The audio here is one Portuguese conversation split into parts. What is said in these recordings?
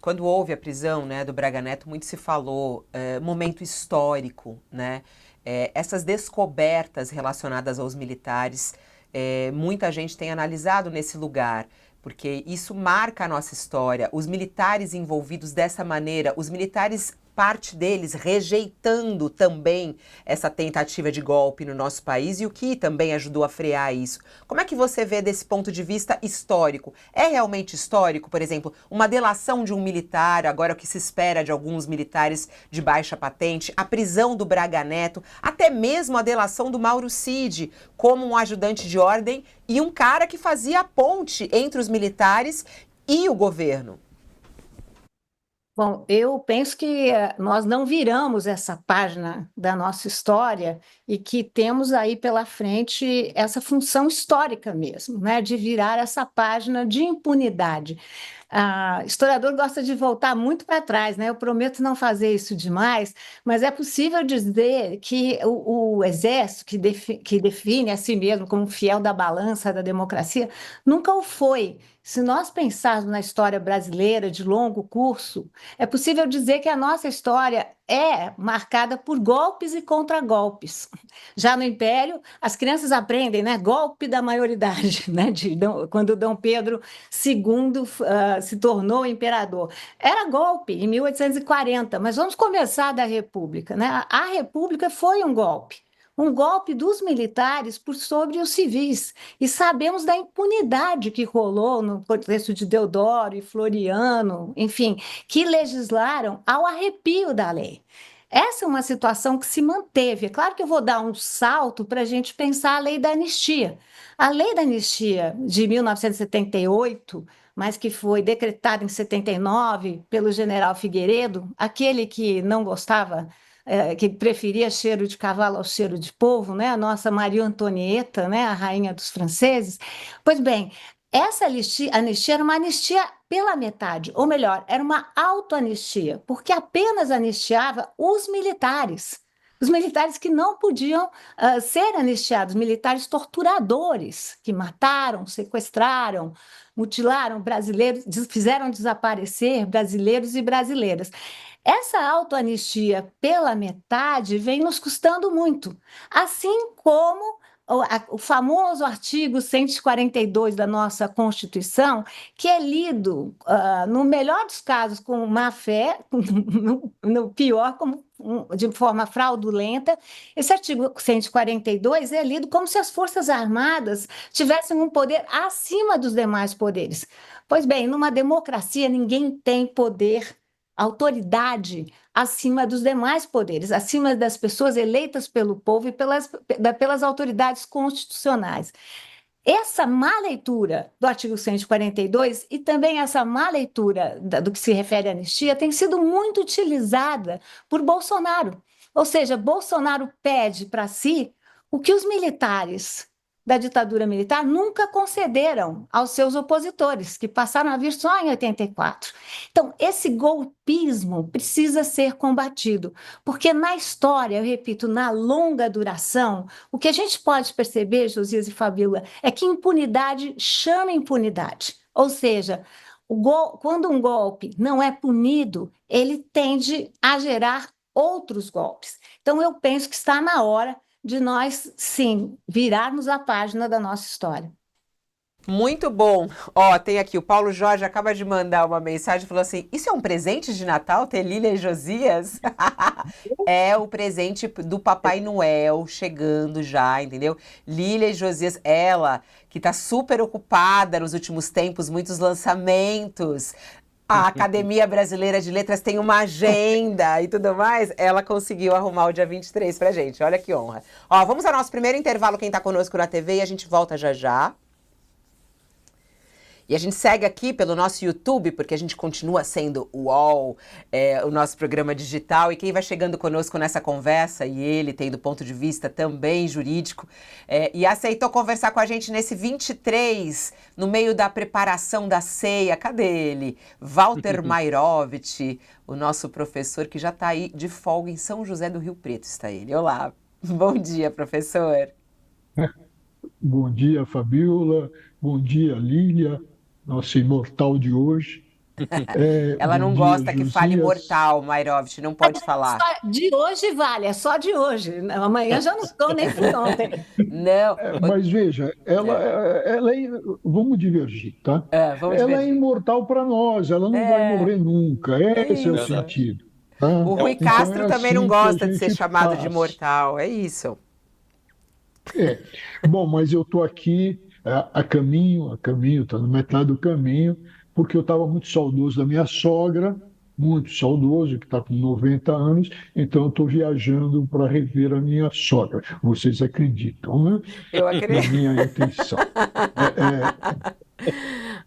Quando houve a prisão, né, do Braga Neto, muito se falou, momento histórico, né? Essas descobertas relacionadas aos militares, muita gente tem analisado nesse lugar, porque isso marca a nossa história. Os militares envolvidos dessa maneira, os militares, parte deles rejeitando também essa tentativa de golpe no nosso país e o que também ajudou a frear isso. Como é que você vê desse ponto de vista histórico? É realmente histórico, por exemplo, uma delação de um militar, agora o que se espera de alguns militares de baixa patente, a prisão do Braga Neto, até mesmo a delação do Mauro Cid como um ajudante de ordem e um cara que fazia a ponte entre os militares e o governo? Bom, eu penso que nós não viramos essa página da nossa história e que temos aí pela frente essa função histórica mesmo, né, de virar essa página de impunidade. Historiador gosta de voltar muito para trás, né? Eu prometo não fazer isso demais, mas é possível dizer que o exército, que define a si mesmo como fiel da balança da democracia, nunca o foi. Se nós pensarmos na história brasileira de longo curso, é possível dizer que a nossa história é marcada por golpes e contragolpes. Já no Império, as crianças aprendem, né? Golpe da maioridade, né? Quando Dom Pedro II se tornou imperador. Era golpe em 1840, mas vamos começar da República, né? A República foi um golpe dos militares por sobre os civis. E sabemos da impunidade que rolou no contexto de Deodoro e Floriano, enfim, que legislaram ao arrepio da lei. Essa é uma situação que se manteve. É claro que eu vou dar um salto para a gente pensar a lei da anistia. A lei da anistia de 1978, mas que foi decretada em 79 pelo general Figueiredo, aquele que não gostava, que preferia cheiro de cavalo ao cheiro de polvo, né? A nossa Maria Antonieta, né? A rainha dos franceses. Pois bem, essa anistia era uma anistia pela metade, ou melhor, era uma autoanistia, porque apenas anistiava os militares. Os militares que não podiam ser anistiados, militares torturadores, que mataram, sequestraram, mutilaram brasileiros, fizeram desaparecer brasileiros e brasileiras. Essa autoanistia pela metade vem nos custando muito, assim como o famoso artigo 142 da nossa Constituição, que é lido, no melhor dos casos, com má fé, no pior, de forma fraudulenta. Esse artigo 142 é lido como se as Forças Armadas tivessem um poder acima dos demais poderes. Pois bem, numa democracia, ninguém tem poder, autoridade acima dos demais poderes, acima das pessoas eleitas pelo povo e pelas autoridades constitucionais. Essa má leitura do artigo 142 e também essa má leitura do que se refere à anistia tem sido muito utilizada por Bolsonaro. Ou seja, Bolsonaro pede para si o que os militares da ditadura militar nunca concederam aos seus opositores, que passaram a vir só em 84. Então, esse golpismo precisa ser combatido, porque na história, eu repito, na longa duração, o que a gente pode perceber, Josias e Fabíola, é que impunidade chama impunidade. Ou seja, quando um golpe não é punido, ele tende a gerar outros golpes. Então, eu penso que está na hora de nós, sim, virarmos a página da nossa história. Muito bom. Ó, tem aqui, o Paulo Jorge acaba de mandar uma mensagem, falou assim, isso é um presente de Natal, ter Lília e Josias? É o presente do Papai Noel chegando já, entendeu? Lília e Josias, ela que tá super ocupada nos últimos tempos, muitos lançamentos. A Academia Brasileira de Letras tem uma agenda e tudo mais. Ela conseguiu arrumar o dia 23 pra gente. Olha que honra. Ó, vamos ao nosso primeiro intervalo, quem tá conosco na TV, e a gente volta já já. E a gente segue aqui pelo nosso YouTube, porque a gente continua sendo o UOL, o nosso programa digital. E quem vai chegando conosco nessa conversa, e ele tem do ponto de vista também jurídico, e aceitou conversar com a gente nesse 23, no meio da preparação da ceia. Cadê ele? Walter Mairovich, o nosso professor que já está aí de folga em São José do Rio Preto, está ele. Olá, bom dia, professor. Bom dia, Fabiola. Bom dia, Lília, nossa imortal de hoje. Ela Bom não dia, gosta que fale Josias. mortal, Mairovich, não pode falar. De hoje vale, é só de hoje. Amanhã já não sou, nem fui ontem. Não. Mas veja, É, vamos divergir, tá? vamos Ela é divergir. imortal para nós, ela não vai É, morrer nunca. é Esse é o isso. Verdade. sentido, tá? O É Rui um Então Castro é fato. também não assim que a gosta de ser gente chamado de faz. mortal, é isso. É. Bom, mas eu estou aqui a caminho, está na metade do caminho, porque eu estava muito saudoso da minha sogra, muito saudoso, que está com 90 anos, então eu estou viajando para rever a minha sogra. Vocês acreditam, né? Eu Na acredito. minha intenção. É,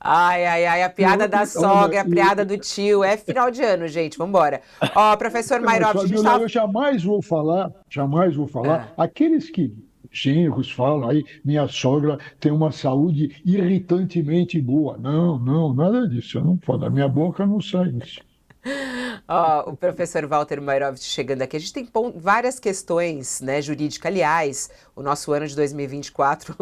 Ai, ai, ai, a piada da olha, sogra, a piada do tio. É final de ano, gente, vambora. Ó, professor mas Mairovich, a gente Fabiola, tava. eu jamais vou falar, Ah, aqueles que genros falam aí, minha sogra tem uma saúde irritantemente boa. Não, não, nada disso. Eu não falo, da minha boca não sai isso. ó, o professor Walter Mairovich chegando aqui. A gente tem várias questões, né, jurídicas. Aliás, o nosso ano de 2024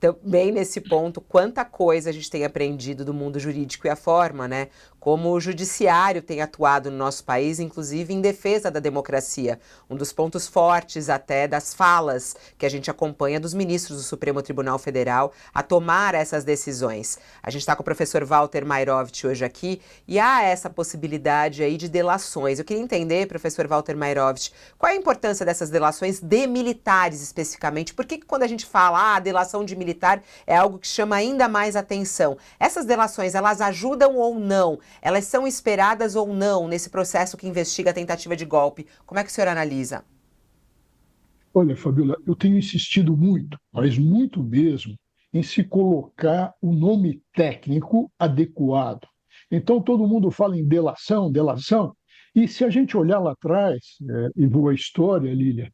também nesse ponto, quanta coisa a gente tem aprendido do mundo jurídico e a forma, né, como o judiciário tem atuado no nosso país, inclusive em defesa da democracia. Um dos pontos fortes até das falas que a gente acompanha dos ministros do Supremo Tribunal Federal a tomar essas decisões. A gente está com o professor Walter Mairovich hoje aqui e há essa possibilidade aí de delações. Eu queria entender, professor Walter Mairovich, qual é a importância dessas delações de militares especificamente? Por que quando a gente fala, delação de militar é algo que chama ainda mais atenção? Essas delações, elas ajudam ou não? Elas são esperadas ou não nesse processo que investiga a tentativa de golpe? Como é que o senhor analisa? Olha, Fabiola, eu tenho insistido muito, mas muito mesmo, em se colocar o nome técnico adequado. Então, todo mundo fala em delação, delação, e se a gente olhar lá atrás, e boa história, Lília,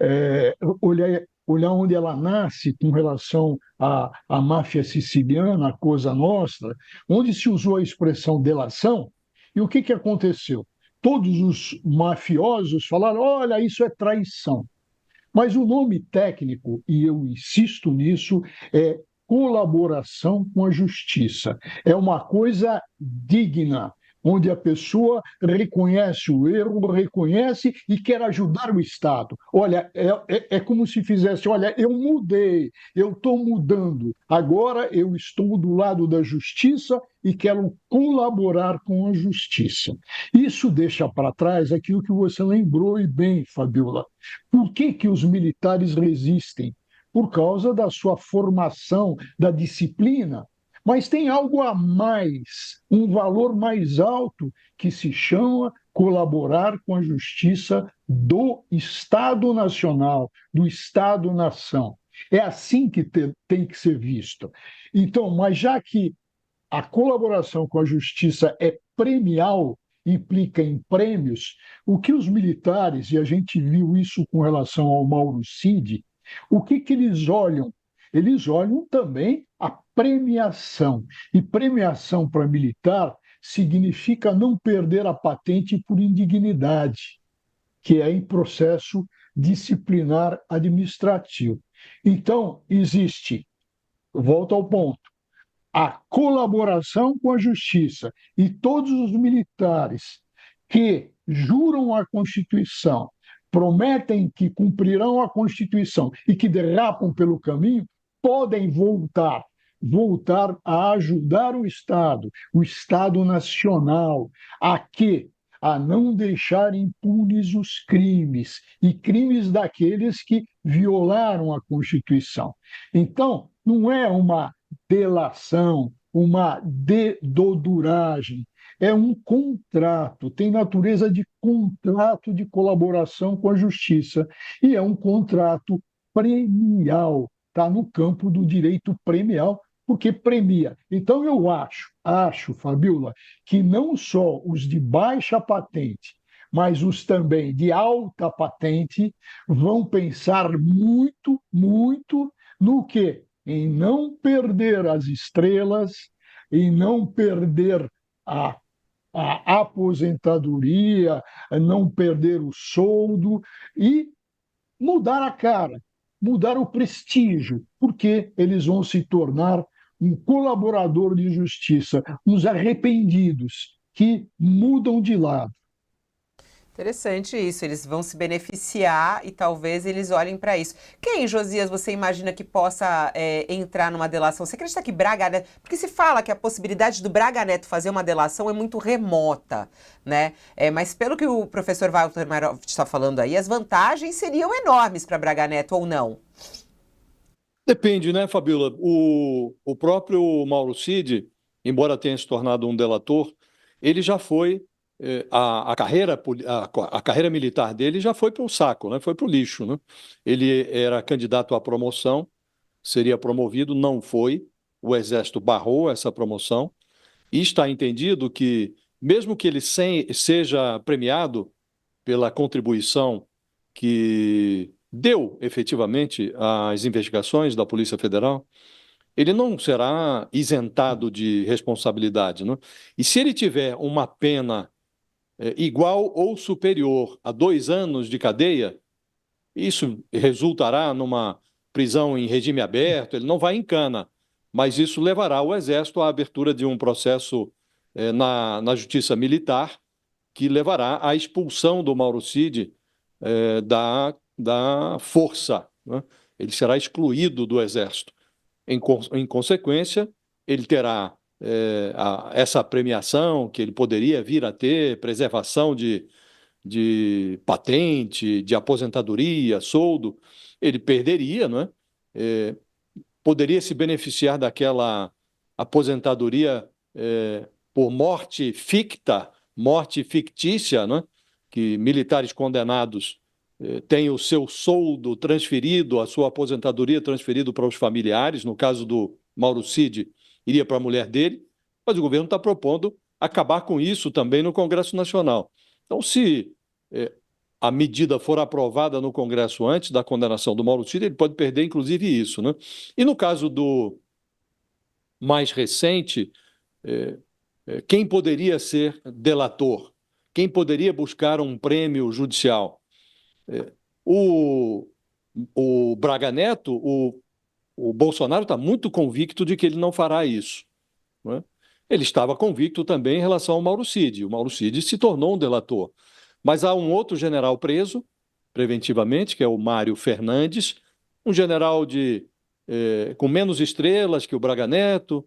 é, olhar onde ela nasce com relação à máfia siciliana, a Cosa Nostra, onde se usou a expressão delação, e o que aconteceu? Todos os mafiosos falaram: olha, isso é traição. Mas o nome técnico, e eu insisto nisso, é colaboração com a justiça. É uma coisa digna, onde a pessoa reconhece o erro, reconhece e quer ajudar o Estado. Olha, é como se fizesse: olha, eu mudei, eu estou mudando, agora eu estou do lado da justiça e quero colaborar com a justiça. Isso deixa para trás aquilo que você lembrou e bem, Fabiola. Por que os militares resistem? Por causa da sua formação, da disciplina. Mas tem algo a mais, um valor mais alto, que se chama colaborar com a justiça do Estado Nacional, do Estado-nação. É assim que tem que ser visto. Então, mas já que a colaboração com a justiça é premial, implica em prêmios, o que os militares, e a gente viu isso com relação ao Mauro Cid, o que eles olham? Eles olham também a premiação. E premiação para militar significa não perder a patente por indignidade, que é em processo disciplinar administrativo. Então, existe, volto ao ponto, a colaboração com a justiça e todos os militares que juram a Constituição, prometem que cumprirão a Constituição e que derrapam pelo caminho, podem voltar a ajudar o Estado Nacional, a quê? A não deixar impunes os crimes, e crimes daqueles que violaram a Constituição. Então, não é uma delação, uma dedoduragem. É um contrato, tem natureza de contrato de colaboração com a justiça e é um contrato premial, está no campo do direito premial, porque premia. Então eu acho, Fabiola, que não só os de baixa patente, mas os também de alta patente vão pensar muito, muito no que em não perder as estrelas, em não perder a, a aposentadoria, não perder o soldo e mudar a cara, mudar o prestígio, porque eles vão se tornar um colaborador de justiça, uns arrependidos que mudam de lado. Interessante isso, eles vão se beneficiar e talvez eles olhem para isso. Quem, Josias, você imagina que possa entrar numa delação? Você acredita que Braga Neto... Porque se fala que a possibilidade do Braga Neto fazer uma delação é muito remota, né? Mas pelo que o professor Walter Maroft está falando aí, as vantagens seriam enormes para Braga Neto ou não? Depende, né, Fabíola? O próprio Mauro Cid, embora tenha se tornado um delator, ele já foi... A carreira militar dele já foi para o saco, né? Foi para o lixo, né? Ele era candidato à promoção, seria promovido, não foi. O Exército barrou essa promoção. E está entendido que, mesmo que ele seja premiado pela contribuição que deu efetivamente às investigações da Polícia Federal, ele não será isentado de responsabilidade, né? E se ele tiver uma pena igual ou superior a 2 anos de cadeia, isso resultará numa prisão em regime aberto, ele não vai em cana, mas isso levará o Exército à abertura de um processo na Justiça Militar, que levará à expulsão do Mauro Cid da força, né? Ele será excluído do Exército. Em consequência, ele terá essa premiação que ele poderia vir a ter, preservação de patente, de aposentadoria, soldo, ele perderia, não é? Poderia se beneficiar daquela aposentadoria por morte ficta, morte fictícia, não é? Que militares condenados têm o seu soldo transferido, a sua aposentadoria transferido para os familiares. No caso do Mauro Cid, iria para a mulher dele, mas o governo está propondo acabar com isso também no Congresso Nacional. Então, se a medida for aprovada no Congresso antes da condenação do Mauro Cid, ele pode perder, inclusive, isso, né? E no caso do mais recente, quem poderia ser delator? Quem poderia buscar um prêmio judicial? O Braga Neto, o Bolsonaro está muito convicto de que ele não fará isso, não é? Ele estava convicto também em relação ao Mauro Cid. O Mauro Cid se tornou um delator. Mas há um outro general preso, preventivamente, que é o Mário Fernandes, um general com menos estrelas que o Braga Neto.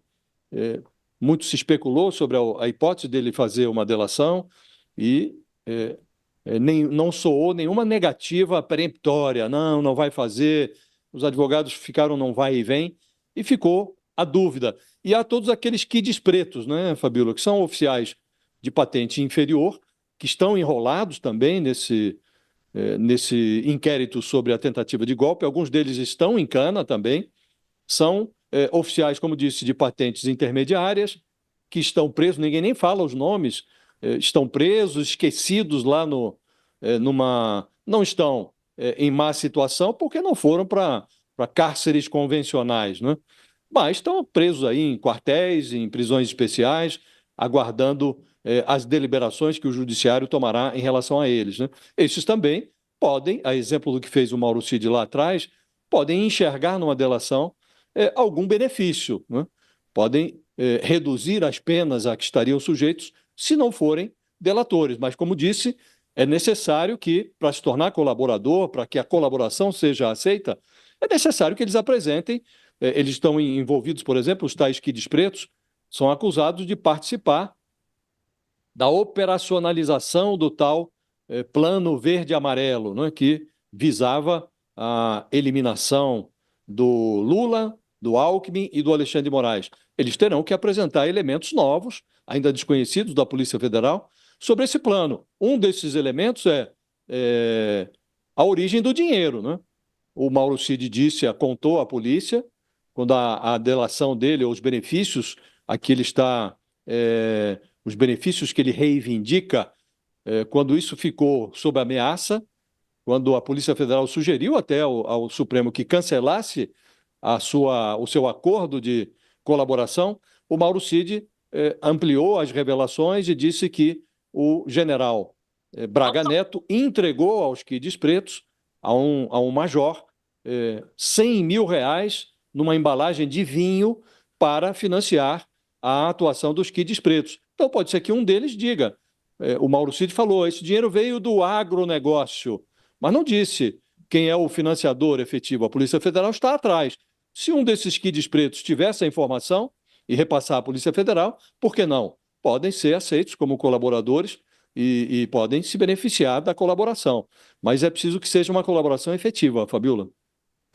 Muito se especulou sobre a hipótese dele fazer uma delação e não soou nenhuma negativa peremptória. Não vai fazer. Os advogados ficaram não vai e vem, e ficou a dúvida. E há todos aqueles quides pretos, né, Fabíola, que são oficiais de patente inferior, que estão enrolados também nesse inquérito sobre a tentativa de golpe. Alguns deles estão em cana também. São oficiais, como disse, de patentes intermediárias, que estão presos, ninguém nem fala os nomes, estão presos, esquecidos lá não estão em má situação porque não foram para cárceres convencionais, né? Mas estão presos aí em quartéis, em prisões especiais, aguardando as deliberações que o judiciário tomará em relação a eles, né? Esses também podem, a exemplo do que fez o Mauro Cid lá atrás, podem enxergar numa delação algum benefício, né? Podem reduzir as penas a que estariam sujeitos se não forem delatores. Mas, como disse, é necessário que, para se tornar colaborador, para que a colaboração seja aceita, é necessário que eles apresentem. Eles estão envolvidos, por exemplo, os tais quides pretos, são acusados de participar da operacionalização do tal Plano Verde-Amarelo, né, que visava a eliminação do Lula, do Alckmin e do Alexandre de Moraes. Eles terão que apresentar elementos novos, ainda desconhecidos da Polícia Federal, sobre esse plano. Um desses elementos é a origem do dinheiro, né? O Mauro Cid contou à polícia, quando a delação dele, ou os benefícios a que ele está, os benefícios que ele reivindica, quando isso ficou sob ameaça, quando a Polícia Federal sugeriu até ao Supremo que cancelasse o seu acordo de colaboração, o Mauro Cid ampliou as revelações e disse que o general Braga Neto entregou aos quides pretos, a um major, R$ 100 mil numa embalagem de vinho para financiar a atuação dos kids pretos. Então, pode ser que um deles diga, o Mauro Cid falou, esse dinheiro veio do agronegócio, mas não disse quem é o financiador efetivo. A Polícia Federal está atrás. Se um desses kids pretos tiver essa informação e repassar à Polícia Federal, por que não? Podem ser aceitos como colaboradores e podem se beneficiar da colaboração. Mas é preciso que seja uma colaboração efetiva, Fabiola.